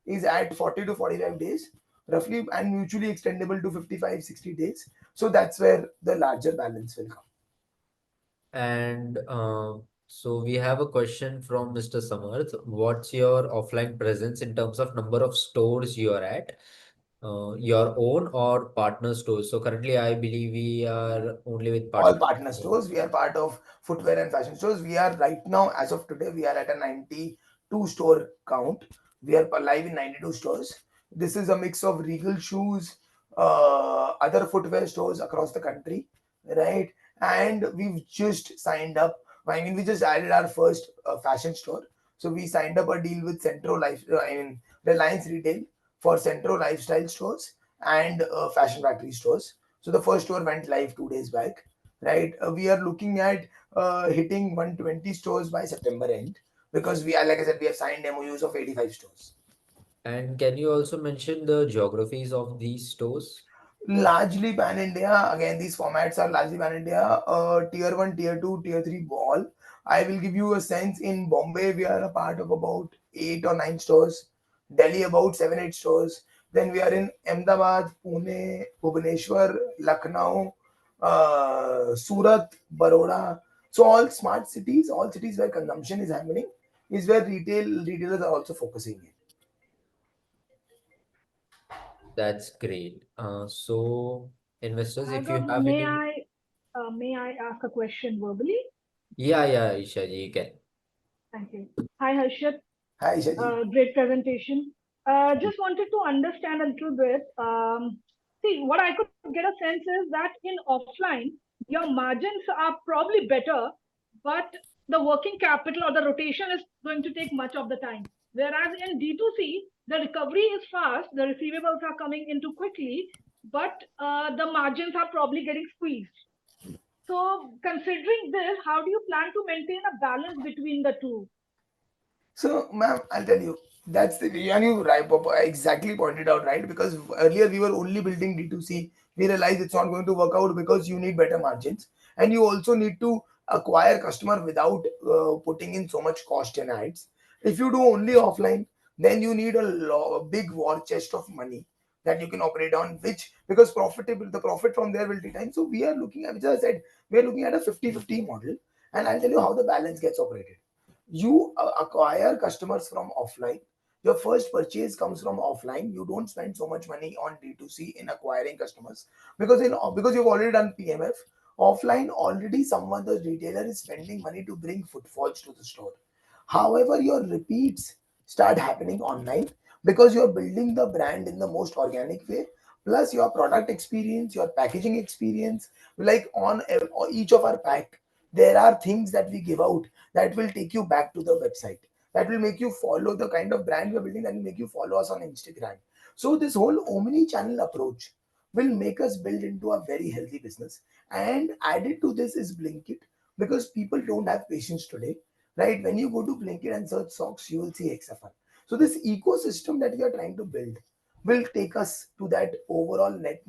is at 40 to 45 days roughly, and mutually extendable to 55 60 days. So that's where the larger balance will come. And so we have a question from Mr. Samarth. What's your offline presence in terms of number of stores you are at? Your own or partner stores? So currently, I believe we are only with All partner. partner stores. We are part of footwear and fashion stores. We are right now, as of today, we are at a 92 store count. We are live in 92 stores. This is a mix of Regal shoes, other footwear stores across the country, right? And we've just signed up. I mean, we just added our first fashion store. So we signed up a deal with Centro Life, I mean, Reliance Retail for Centro Lifestyle stores and Fashion Factory stores. So the first store went live 2 days back, right? We are looking at hitting 120 stores by September end, because we are, like I said, we have signed MOUs of 85 stores. And can you also mention the geographies of these stores? Largely pan India. Again, these formats are largely pan India. Tier 1, Tier 2, Tier 3 ball. I will give you a sense. In Bombay, we are a part of about 8 or 9 stores. Delhi, about 7, 8 stores. Then we are in Ahmedabad, Pune, Bhubaneswar, Lucknow, Surat, Baroda. So all smart cities, all cities where consumption is happening, is where retailers are also focusing in. That's great. So investors, if you Bhargav, have any, may I ask a question verbally? yeah, Isha ji, you can. Thank you. Hi, Harshit. Hi, Shaji. Great presentation. Just wanted to understand a little bit. See, what I could get a sense is that in offline, your margins are probably better, but the working capital or the rotation is going to take much of the time. Whereas in D2C, the recovery is fast, the receivables are coming into quickly, but the margins are probably getting squeezed. So, considering this, how do you plan to maintain a balance between the two? So, ma'am, I'll tell you. That's the and you right, exactly pointed out, right? Because earlier we were only building D2C. We realized it's not going to work out because you need better margins, and you also need to acquire customer without putting in so much cost in ads. If you do only offline, then you need a big war chest of money that you can operate on, which because profitable the profit from there will take time. So we are looking at, which I said, we are looking at a 50-50 model, and I'll tell you how the balance gets operated. You acquire customers from offline. Your first purchase comes from offline. You don't spend so much money on D2C in acquiring customers, because you've already done PMF. Offline, already someone, the retailer, is spending money to bring footfalls to the store. However, your repeats start happening online because you're building the brand in the most organic way. Plus, your product experience, your packaging experience, like on each of our pack, there are things that we give out that will take you back to the website. That will make you follow the kind of brand we're building, that will make you follow us on Instagram. So, this whole omni channel approach will make us build into a very healthy business. And added to this is Blinkit, because people don't have patience today, right? When you go to Blinkit and search socks, you will see Hexafun. So this ecosystem that we are trying to build will take us to that overall net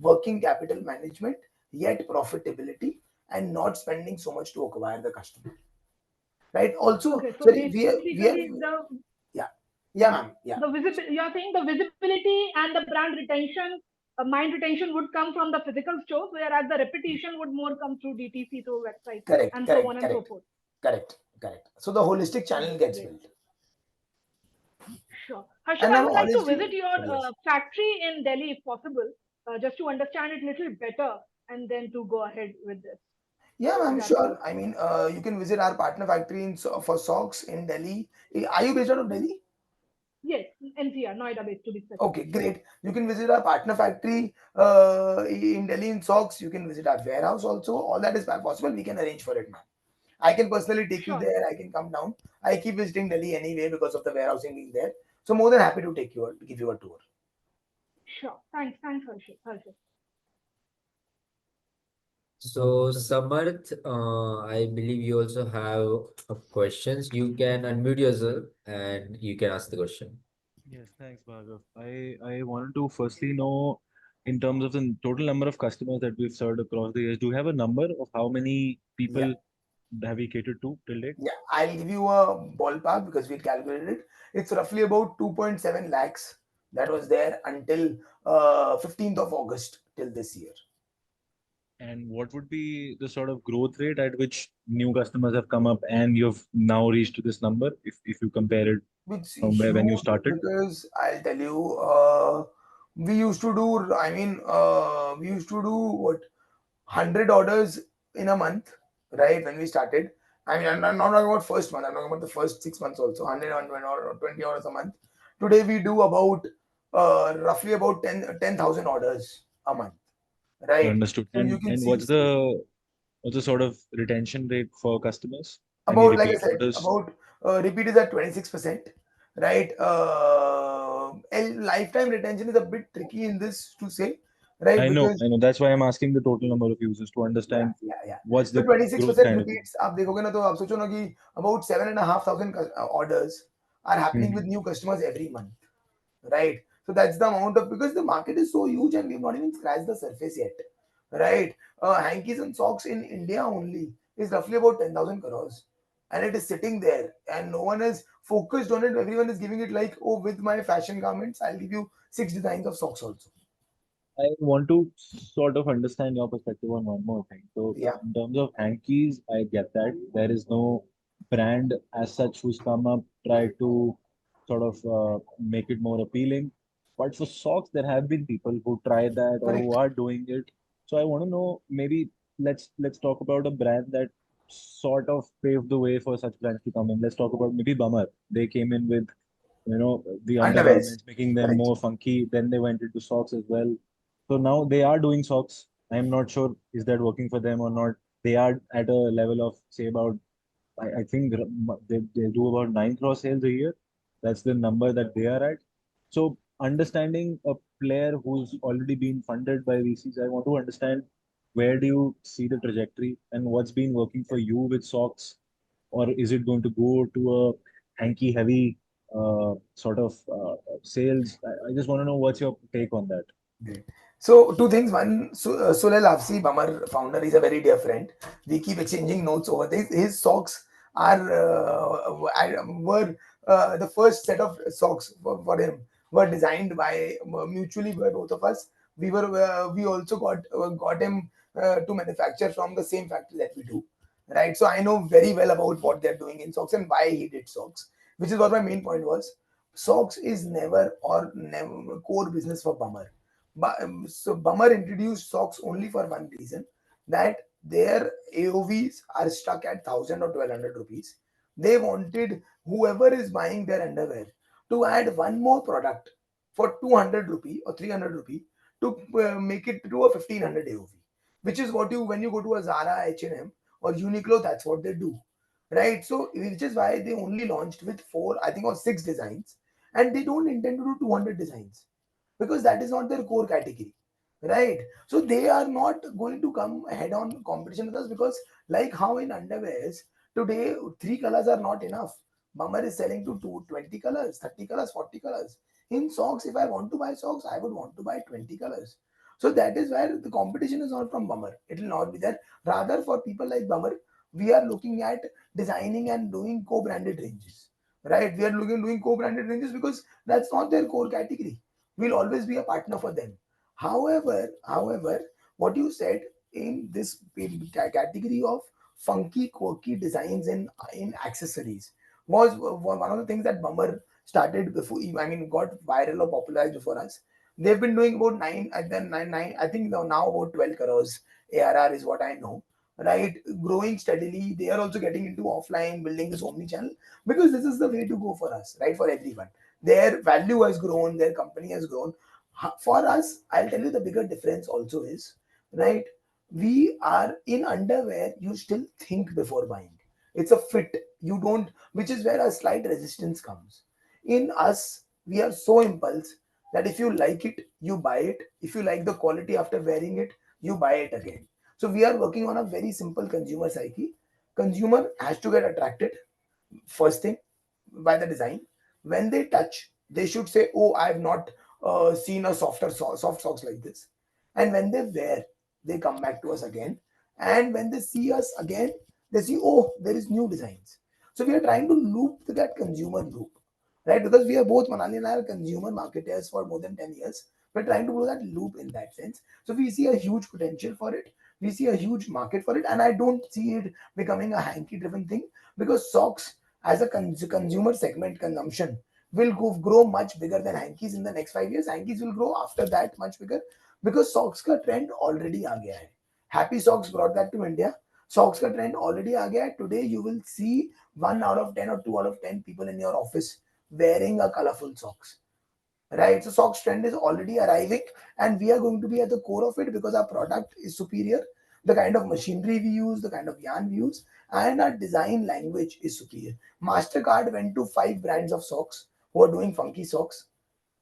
working capital management, yet profitability, and not spending so much to acquire the customer, right? Also, Okay, so sorry, we have basically yeah, yeah, ma'am, yeah, the visibility, you're saying the visibility and the brand retention, mind retention would come from the physical stores, whereas the repetition would more come through DTC, through websites, correct, and so correct, on and so correct, forth. correct, correct. So the holistic channel Great, gets great. built. Sure. Harshit, And I I'm would like to honestly, visit your sorry, yes. factory in Delhi if possible, just to understand it a little better and then to go ahead with this, Yeah, if I'm that's sure. possible. I mean, you can visit our partner factory for socks in Delhi. Are you based out of Delhi? Yes, NCR, Noida based to be Okay, specific. great. You can visit our partner factory in Delhi in socks. You can visit our warehouse also. All that is possible. We can arrange for it, man. I can personally take you Sure, there. I can come down. I keep visiting Delhi anyway because of the warehousing being there. So more than happy to take you, give you a tour. sure. Thanks, Harshit. So, Samarth, I believe you also have questions. You can unmute yourself and you can ask the question. Yes, thanks, Bhargav. I wanted to firstly know, in terms of the total number of customers that we've served across the years, do you have a number of how many Yeah, people have we catered to till date? yeah. I'll give you a ballpark because we calculated it. It's roughly about 2.7 lakhs that was there until 15th of August till this year. And what would be the sort of growth rate at which new customers have come up and you've now reached to this number, if you compare it It's from where when you huge started? because I'll tell you, we used to do, we used to do what 100 orders in a month, right? When we started, I mean, I'm not talking about first month, I'm talking about the first 6 months also, 100 or 20 orders a month. Today, we do about roughly about 10,000 orders a month, right? Understood. So you can And see what's the sort of retention rate for customers? Any about, like I repeat said, orders? about repeat is at 26%, right? Lifetime retention is a bit tricky in this to say, right? I Because know. That's why I'm asking the total number of users to yeah, understand yeah, yeah. what's तो the growth 26% kind of been. repeats आप देखोगे ना तो आप सोचो ना कि about 7,500 orders are happening with Mhm. new customers every month, right? So that's the amount of, because the market is so huge and we've not even scratched the surface yet, right? Hankies and socks in India only is roughly about 10,000 crores, and it is sitting there, and no one is focused on it. Everyone is giving it like, oh, with my fashion garments, I'll give you 6 designs of socks also. I want to sort of understand your perspective on one more thing. So, Yeah, in terms of hankies, I get that there is no brand as such who's come up try to sort of make it more appealing. But for socks, there have been people who try that or who correct. are doing it. So I want to know, maybe let's talk about a brand that sort of paved the way for such brands to come in. Let's talk about maybe Bummer. They came in with the Underwears, undergarments, making them correct. more funky. Then they went into socks as well. So now they are doing socks. I'm not sure is that working for them or not. They are at a level of say about I think they do about 9 crore sales a year. That's the number that they are at. So understanding a player who's already been funded by VCs, I want to understand where do you see the trajectory and what's been working for you with socks, or is it going to go to a hanky heavy sort of sales? I just want to know what's your take on that. Great. So two things. One, Sulel Afsi, Bummer founder, is a very dear friend. We keep exchanging notes over this. His socks were the first set of socks for him were designed by mutually by both of us. We also got him to manufacture from the same factory that we do, right? So I know very well about what they're doing in socks and why he did socks, which is what my main point was. Socks is never or never core business for Bummer. So Bummer introduced socks only for one reason, that their AOVs are stuck at 1,000 or 1,200 rupees. They wanted whoever is buying their underwear to add one more product for 200 rupee or 300 rupee to make it to a 1,500 AOV, which is what you, when you go to a Zara, H&M or Uniqlo, that's what they do, right? So which is why they only launched with four, I think, or six designs, and they don't intend to do 200 designs because that is not their core category, right? So they are not going to come head on competition with us, because like how in underwears today 3 colors are not enough. Bummer is selling to 20 colors, 30 colors, 40 colors. In socks, if I want to buy socks, I would want to buy 20 colors. So that is where the competition is not from Bummer. It will not be there. Rather, for people like Bummer, we are looking at designing and doing co-branded ranges, right? We are looking doing co-branded ranges because that's not their core category. We'll always be a partner for them. However, what you said in this category of funky, quirky designs in accessories, was one of the things that Bummer started before. I mean, got viral or popularized before us. They've been doing about nine. I think now about 12 crores ARR is what I know. Right, growing steadily. They are also getting into offline, building this omni channel because this is the way to go for us, right? For everyone, their value has grown, their company has grown. For us, I'll tell you the bigger difference also is, right? We are in underwear. You still think before buying. It's a fit. You don't, which is where a slight resistance comes. In us, we are so impulse that if you like it, you buy it. If you like the quality after wearing it, you buy it again. So we are working on a very simple consumer psyche. Consumer has to get attracted first thing by the design. When they touch, they should say, oh, I have not seen a soft socks like this. And when they wear, they come back to us again. And when they see us again, they see, oh, there is new designs. So we are trying to loop that consumer loop, right? Because we are both, Manali and I are consumer marketers for more than 10 years. We're trying to do that loop in that sense. So we see a huge potential for it. We see a huge market for it. And I don't see it becoming a hanky driven thing, because socks as a consumer segment consumption will grow much bigger than hankies in the next 5 years. Hankies will grow after that much bigger, because socks का trend already आ गया है. Happy Socks brought that to India. Socks का trend already आ गया है. Today you will see 1 out of 10 or 2 out of 10 people in your office wearing a colorful socks. Right, so socks trend is already arriving, and we are going to be at the core of it because our product is superior. The kind of machinery we use, the kind of yarn we use, and our design language is superior. Mastercard went to 5 brands of socks who are doing funky socks.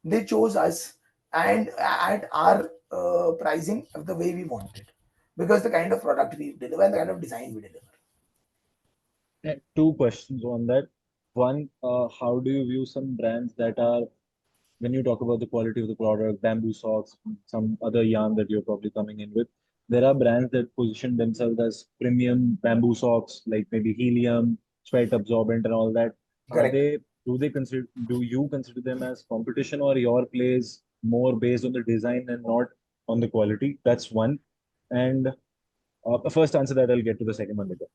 They chose us, and at our pricing of the way we wanted, because the kind of product we deliver and the kind of design we deliver. Two questions on that. One, how do you view some brands that are, when you talk about the quality of the product, bamboo socks, some other yarn that you're probably coming in with, there are brands that position themselves as premium bamboo socks, like maybe helium, sweat absorbent, and all that. Are Correct. they, do you consider them as competition, or your plays more based on the design and not on the quality? That's one. And first answer that, I'll get to the second one later.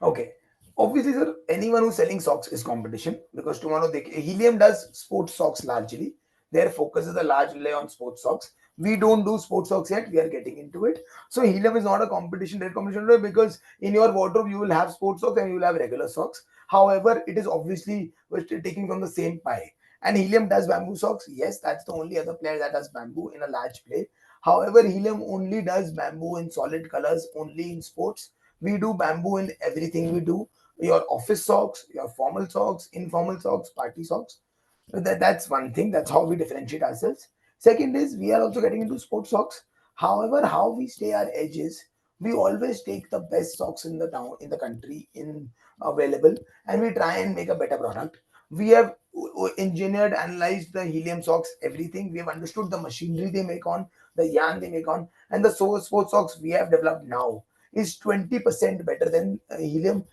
Okay. Obviously, sir, anyone who's selling socks is competition, because tomorrow Helium does sports socks largely. Their focus is a large lay on sports socks. We don't do sports socks yet. We are getting into it. So Helium is not a competition, direct competition, because in your wardrobe you will have sports socks and you will have regular socks. However, it is obviously we're still taking from the same pie. And Helium does bamboo socks. Yes, that's the only other player that does bamboo in a large play. However, Helium only does bamboo in solid colors, only in sports. We do bamboo in everything we do. Your office socks, your formal socks, informal socks, party socks. That's one thing. That's how we differentiate ourselves. Second is we are also getting into sports socks. However, how we stay our edges, we always take the best socks in the town, in the country, in available, and we try and make a better product. We have engineered, analyzed the helium socks, everything. We have understood the machinery they make on, the yarn they make on, and the sports socks we have developed now is 20% better than helium,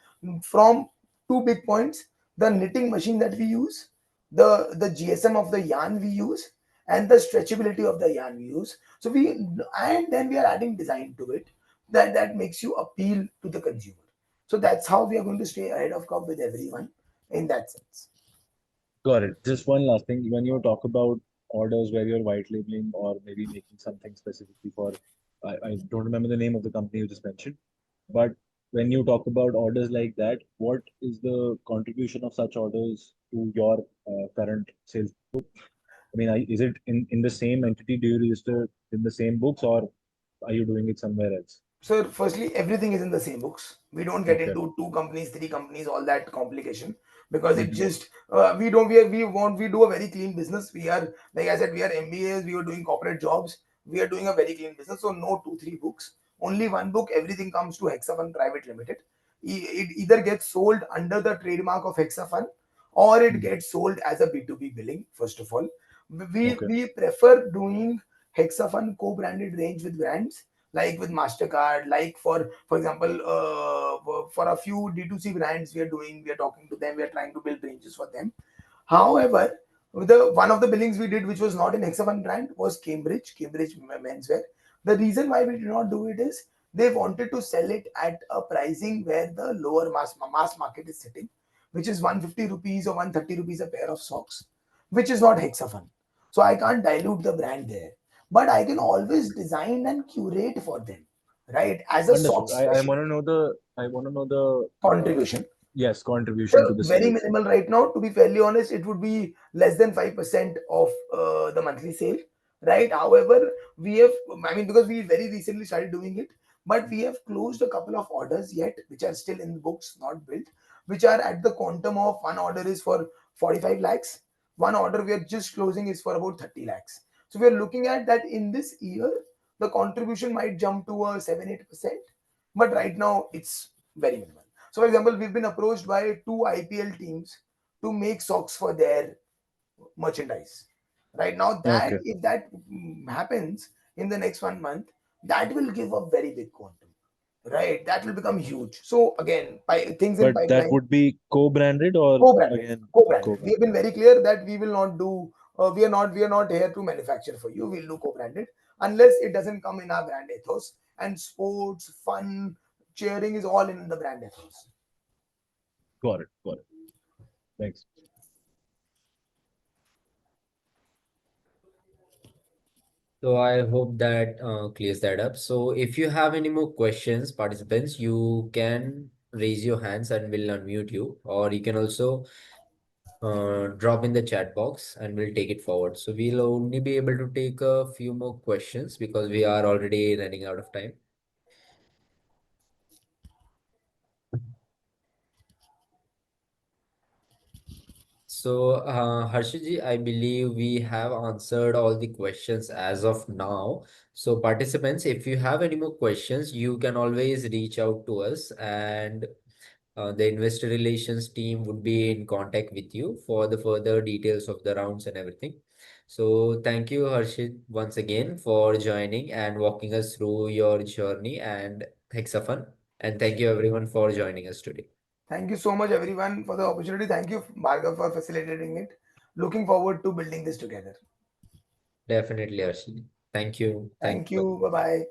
from two big points: the knitting machine that we use, the GSM of the yarn we use, and the stretchability of the yarn we use. So we, and then we are adding design to it that makes you appeal to the consumer. So that's how we are going to stay ahead of curve with everyone in that sense. Got it. Just one last thing. When you talk about orders where you're white labeling or maybe making something specifically for, I don't remember the name of the company you just mentioned, but when you talk about orders like that, what is the contribution of such orders to your current sales book? I mean, is it in the same entity? Do you register in the same books, or are you doing it somewhere else? So firstly, everything is in the same books. We don't get Okay. into two companies, three companies, all that complication, because it Mhm. just we don't we do a very clean business. We are, like I said, we are MBAs. We are doing corporate jobs. We are doing a very clean business. So no two three books. Only one book. Everything comes to Hexafun Private Limited. It either gets sold under the trademark of Hexafun, or it Mhm. gets sold as a B2B billing. First of all, we Okay. we prefer doing Hexafun co-branded range with brands, like with Mastercard, like for example, for a few D2C brands we are talking to them, we are trying to build ranges for them. However, the one of the billings we did, which was not an Hexagon brand, was Cambridge menswear. The reason why we did not do it is they wanted to sell it at a pricing where the lower mass market is sitting. which is 150 rupees or 130 rupees a pair of socks, which is not Hexafun. So I can't dilute the brand there. But I can always design and curate for them, right? As a Understood. sock I specialist want to know the I want to know the contribution. yes, contribution to Well, the very sales. minimal right now. To be fairly honest, it would be less than 5% of the monthly sale, right? However, we have, I mean, because we very recently started doing it, but we have closed a couple of orders yet, which are still in the books, not built, which are at the quantum of one order is for 45 lakhs. One order we are just closing is for about 30 lakhs. So we are looking at that in this year, the contribution might jump to a 7-8%, but right now it's very minimal. So, for example, we've been approached by two IPL teams to make socks for their merchandise. Right now, that Okay. if that happens in the next 1 month, that will give a very big quantum. Right, that will become huge. So again, things in But that pipeline. would be co-branded or Co-branded, again co-branded. We have co-branded. been very clear that we will not do. We are not here to manufacture for you. We'll do co-branded unless it doesn't come in our brand ethos. And sports, fun, cheering is all in the brand ethos. Got it. Got it. Thanks. So I hope that clears that up. So if you have any more questions, participants, you can raise your hands and we'll unmute you, or you can also drop in the chat box and we'll take it forward. So we'll only be able to take a few more questions because we are already running out of time. So, Harshiji, I believe we have answered all the questions as of now. So, participants, if you have any more questions, you can always reach out to us, and the investor relations team would be in contact with you for the further details of the rounds and everything. So, thank you, Harshit, once again for joining and walking us through your journey and Hexafun. And thank you, everyone, for joining us today. Thank you so much, everyone, for the opportunity. Thank you, Bhargav, for facilitating it. Looking forward to building this together. Definitely, Harshit. Thank you. Thank Thank you. you. Bye bye.